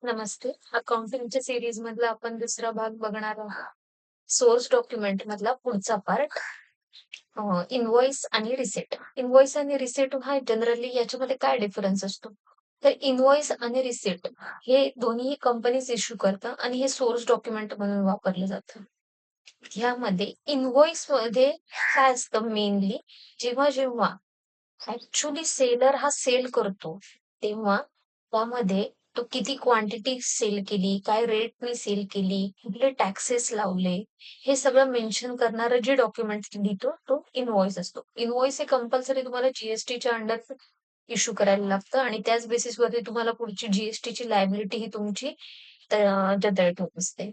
नमस्ते. अकाउंटिंगच्या सीरीज मधला आपण दुसरा भाग बघणार आहोत. सोर्स डॉक्युमेंट मधला पुढचा पार्ट इनव्हॉइस आणि रिसिट. इनव्हॉइस आणि रिसिट हा जनरली याच्यामध्ये काय डिफरन्स असतो? तर इनव्हॉइस आणि रिसिट हे दोन्ही कंपनीज इश्यू करतात आणि हे सोर्स डॉक्युमेंट म्हणून वापरलं जातं. ह्यामध्ये इनव्हॉइस मध्ये काय असतं मेनली जेव्हा जेव्हा ऍक्च्युली सेलर हा सेल करतो तेव्हा त्यामध्ये तो किती क्वांटिटी सेल केली, काय रेटने सेल केली, कुठले टॅक्सेस लावले, हे सगळं मेन्शन करणारं जे डॉक्युमेंट लिहितो तो इनव्हॉइस असतो. इनव्हॉइस हे कंपल्सरी तुम्हाला जीएसटीच्या अंडर इश्यू करायला लागतं आणि त्याच बेसिसवरती तुम्हाला पुढची जीएसटीची लायबिलिटी ही तुमची जनरेट होत असते.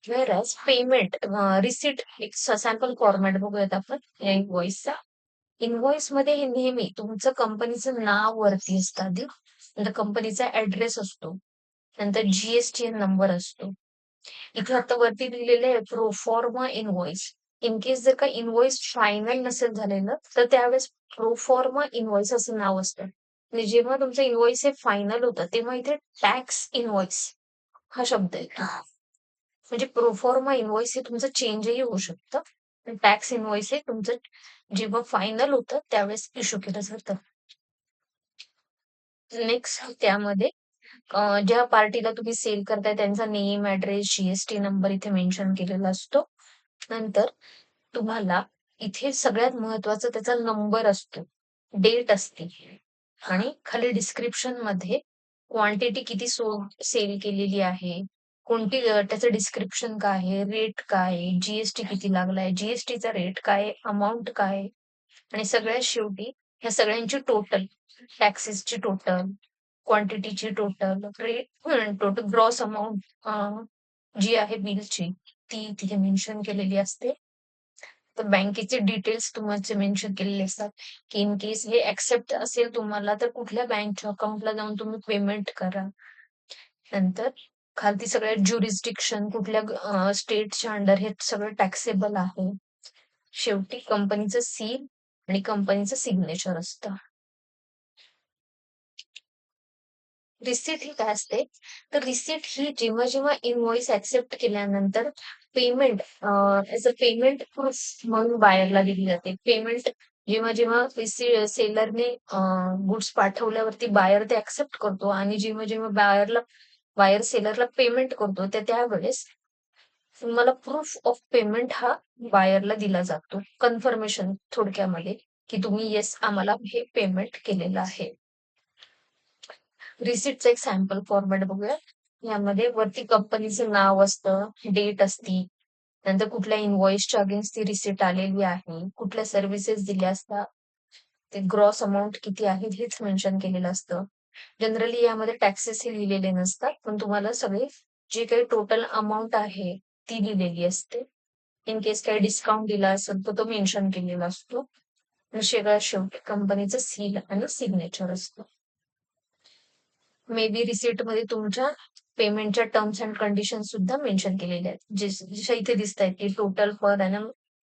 व्हेअरएज पेमेंट रिसिट एक सॅम्पल फॉर्मॅट बघूयात आपण या इनव्हॉइसचा. इनव्हॉइस मध्ये हे नेहमी तुमचं कंपनीचं नाव वरती असतं आधी, नंतर कंपनीचा ऍड्रेस असतो, नंतर जीएसटीएन नंबर असतो. इथे आता वरती लिहिलेलं आहे प्रोफॉर्मा इनव्हॉइस. इन केस जर का इनव्हॉइस फायनल नसेल झालेलं तर त्यावेळेस प्रोफॉर्मा इनव्हॉइस असं नाव असतं. आणि जेव्हा तुमचं इनव्हॉइस हे फायनल होतं तेव्हा इथे टॅक्स इनव्हॉइस हा शब्द येतो. म्हणजे प्रोफॉर्मा इनव्हॉइस हे तुमचं चेंजही होऊ शकतं. टॅक्स इनव्हॉइस हे तुमचं जेव्हा फायनल होतं त्यावेळेस इश्यू केलं जातं. नेक्स्ट त्यामध्ये ज्या पार्टीला तुम्ही सेल करताय त्यांचा नेम, ऍड्रेस, जीएसटी नंबर इथे मेन्शन केलेला असतो. नंतर तुम्हाला इथे सगळ्यात महत्वाचा त्याचा नंबर असतो, डेट असते आणि खाली डिस्क्रिप्शन मध्ये क्वांटिटी किती सेल केलेली आहे, कोणती त्याचं डिस्क्रिप्शन काय आहे, रेट काय आहे, जीएसटी किती लागलाय, जीएसटीचा रेट काय, अमाऊंट काय आणि सगळ्यात शेवटी ह्या सगळ्यांची टोटल, टॅक्सेसची टोटल, क्वांटिटीची टोटल, टोटल ग्रॉस अमाऊंट जी आहे बिलची ती तिथे मेन्शन केलेली असते. तर बँकेचे डिटेल्स तुम्हाला मेन्शन केलेले असतात की इन केस हे ऍक्सेप्ट असेल तुम्हाला तर कुठल्या बँकच्या अकाउंटला जाऊन तुम्ही पेमेंट करा. नंतर खालती सगळ्यात ज्युरिस्डिक्शन कुठल्या स्टेटच्या अंडर हे सगळं टॅक्सेबल आहे. शेवटी कंपनीचं सील आणि कंपनीचं सिग्नेचर असतं. रिसिट ही काय असते तर रिसिट ही जेव्हा जेव्हा इनव्हॉइस ऍक्सेप्ट केल्यानंतर payment as a payment proof म्हणून बायरला दिली जाते. पेमेंट जेव्हा जेव्हा सेलरने गुड्स पाठवल्यावरती बायर ते ऍक्सेप्ट करतो आणि जेव्हा जेव्हा बायर सेलरला पेमेंट करतो त्यावेळेस तुम्हाला प्रूफ ऑफ पेमेंट हा बायरला दिला जातो. कन्फर्मेशन थोडक्यामध्ये की तुम्ही येस आम्हाला हे पेमेंट केलेलं आहे. रिसिटचं एक सॅम्पल फॉर्मॅट बघूया. यामध्ये वरती कंपनीचं नाव असतं, डेट असती, नंतर कुठल्या इनव्हॉइसच्या अगेन्स्ट ती रिसिट आलेली आहे, कुठल्या सर्व्हिसेस दिल्या असतात, ते ग्रॉस अमाऊंट किती आहे हेच मेन्शन केलेलं असतं. जनरली यामध्ये टॅक्सेस हे लिहिलेले नसतात, पण तुम्हाला सगळे जे काही टोटल अमाऊंट आहे ती लिहिलेली असते. इन केस काही डिस्काउंट दिला असेल तर तो मेन्शन केलेला असतो. सगळ्यात शेवटी कंपनीचं सील आणि सिग्नेचर असतं. मे बी रिसिट मध्ये तुमच्या पेमेंटच्या टर्म्स अँड कंडिशन सुद्धा मेन्शन केलेल्या आहेत. जशा इथे दिसत आहेत की total per annum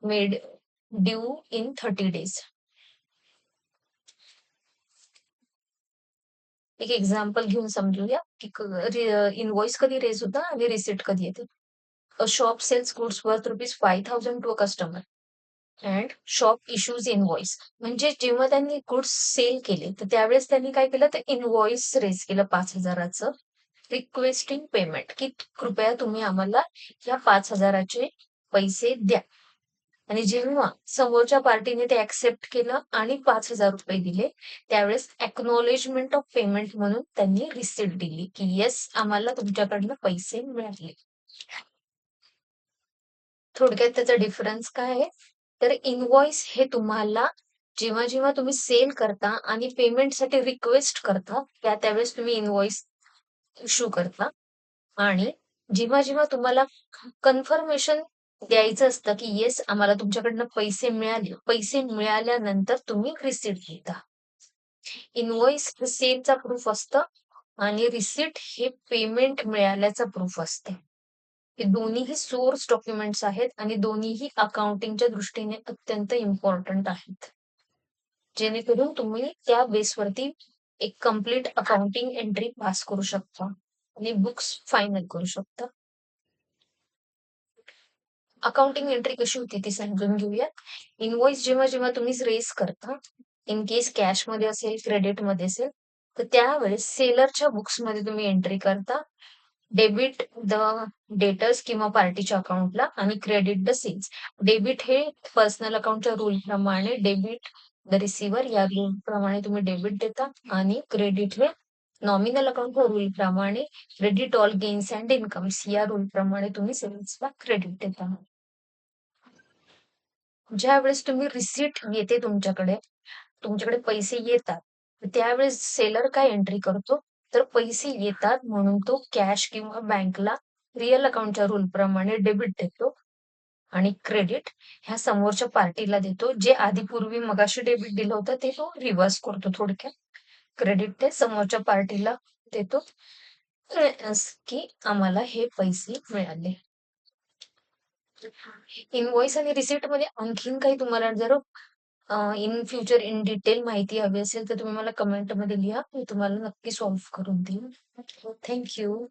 made due in 30 days. एक एक्झाम्पल घेऊन समजूया की इनव्हॉइस कधी रेज होता आणि रिसिट कधी येते. A shop sells goods worth ₹5,000 to a customer and shop issues invoice. म्हणजे जेव्हा त्यांनी गुड्स सेल केले तर त्यावेळेस त्यांनी काय केलं तर इनव्हॉइस रेज केलं 5,000चं रिक्वेस्टिंग पेमेंट की कृपया तुम्ही आम्हाला या 5,000चे पैसे द्या. आणि जेव्हा समोरच्या पार्टीने ते ऍक्सेप्ट केलं आणि 5,000 रुपये दिले त्यावेळेस एक्नॉलेजमेंट ऑफ पेमेंट म्हणून त्यांनी रिसिट दिली की येस आम्हाला तुमच्याकडनं पैसे मिळाले. थोडक्यात त्याचा डिफरन्स काय आहे तर इनव्हॉइस हे तुम्हाला जेव्हा जेव्हा तुम्ही सेल करता आणि पेमेंटसाठी रिक्वेस्ट करता त्यावेळेस तुम्ही इनव्हॉइस इश्यू करता आणि जेव्हा जेव्हा तुम्हाला कन्फर्मेशन द्यायचं असतं की येस आम्हाला तुमच्याकडनं पैसे मिळाले, पैसे मिळाल्यानंतर तुम्ही रिसिट घेता. इनव्हॉइस हे सेलचा प्रूफ असतं आणि रिसिट हे पेमेंट मिळाल्याचं प्रूफ असतं. हे दोन्हीही सोर्स डॉक्युमेंट्स आहेत आणि दोन्हीही अकाउंटिंगच्या दृष्टीने अत्यंत इम्पॉर्टंट आहेत. जेणेकरून तुम्ही त्या बेसवरती एक कम्प्लीट अकाउंटिंग एंट्री पास करू शकता. आणि बुक्स फायनल करू शकता. अकाउंटिंग एंट्री कशी होती ती समजून घेऊया. इनव्हॉइस जेव्हा जेव्हा तुम्ही रेज करता, इन केस कॅशमध्ये असेल, क्रेडिटमध्ये असेल, तर त्यावेळेस सेलरच्या बुक्समध्ये तुम्ही एंट्री करता. डेबिट द डेटर्स किंवा पार्टीच्या अकाउंटला आणि क्रेडिट द सेल्स. डेबिट हे पर्सनल अकाउंटच्या रूल प्रमाणे डेबिट द रिसिव्हर या रूल प्रमाणे तुम्ही डेबिट देता आणि क्रेडिट हे नॉमिनल अकाउंट रूल प्रमाणे credit all gains and incomes या रूल प्रमाणे तुम्ही सेल्सला क्रेडिट देता. ज्या वेळेस तुम्ही रिसीट येते तुमच्याकडे पैसे येतात, त्यावेळेस सेलर काय एंट्री करतो, तर पैसे येतात म्हणून तो कॅश किंवा बँकला रिअल अकाउंटच्या रूल प्रमाणे डेबिट देतो आणि क्रेडिट ह्या समोरच्या पार्टीला देतो. जे आधी पूर्वी मगाशी डेबिट दिलं होतं ते तो रिव्हर्स करतो. थोडक्यात क्रेडिट ते समोरच्या पार्टीला देतो की आम्हाला हे पैसे मिळाले. इनव्हॉइस आणि रिसिप्ट मध्ये आणखीन काही तुम्हाला जर इन फ्युचर इन डिटेल माहिती हवी असेल तर तुम्ही मला कमेंट मध्ये लिहा. मी तुम्हाला नक्की सॉल्व्ह करून देईन. Thank you.